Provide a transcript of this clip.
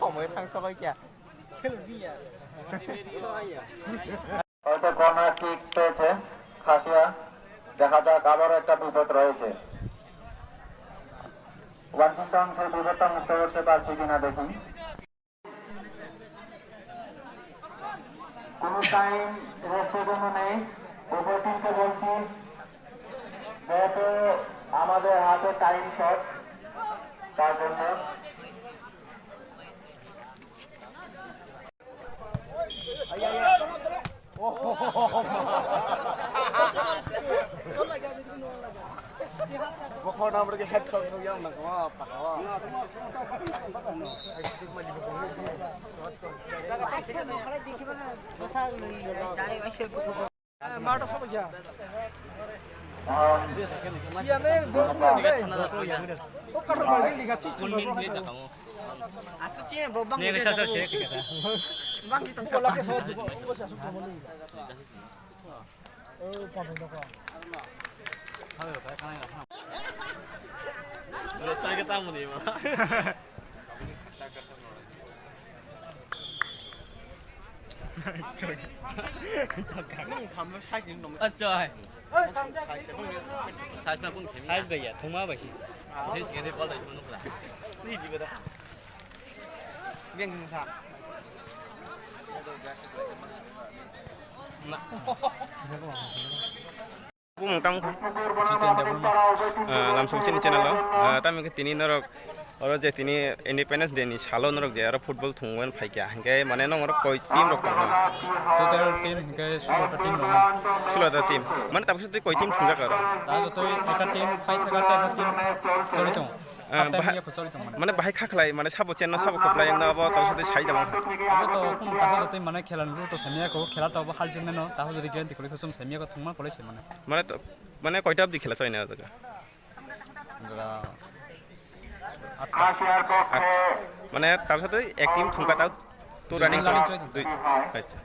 সময় থাকছ কই কিয়া হয়তো কর্নার কিক পেয়েছে খাসিয়া। দেখা যাক আবারও একটা বিপদ রয়েছে। ওয়াশিংটন সেই বিপদটা মুক্ত করতে পারছে কিনা দেখুন। কোন টাইম রেস্টের জন্য নেই। উভয় টিমকে বলছি যেহেতু আমাদের হাতে টাইম শট তার জন্য Bokona berke headshot no yang nak wa pakawa. Mata sab gya. Siane o kar mar gel diga tis Atu cie bobang ni sa sa shek kata. Bang kita cola ke so ko sa su ko ni. Oh pa ba ko. Hayo ka kana ga. Lo tai ka tamu ni ma. Nong tham nó sai những nong. Trời. Sai mà bung thèm. Sai bây giờ thông má vậy. Thế chỉ cái bao đời nó là. Đi gì vậy đó. Viên sao? Bung tang chicken double langsung sini channel lo. Tapi ketini norok orang je tini Independence Day ni salo norok je orang football thungwan phaikya hingga mana nong orang koi team rok tang. Total team hingga 16 team dong. 16 team. Mana tapi tu koi team thungja karo. Dah tu ekta team fight thakar ekta team choli tong. মানে বাহাই খাখলাই মানে সাবো chain সাবো কপলাই না বা তার সাথে সাই দাম Aku tu pun tahu jadi mana खेला dulu tu semia ko खेला tu hal jenis no tahu jadi kalian tikul kusum semia ko thungma kole sih mana. মানে মানে কয়টা অবধি খেলা চাই না জায়গা মানে তার সাথে এক টিম থুমকাটাও তো রানিং দুই আচ্ছা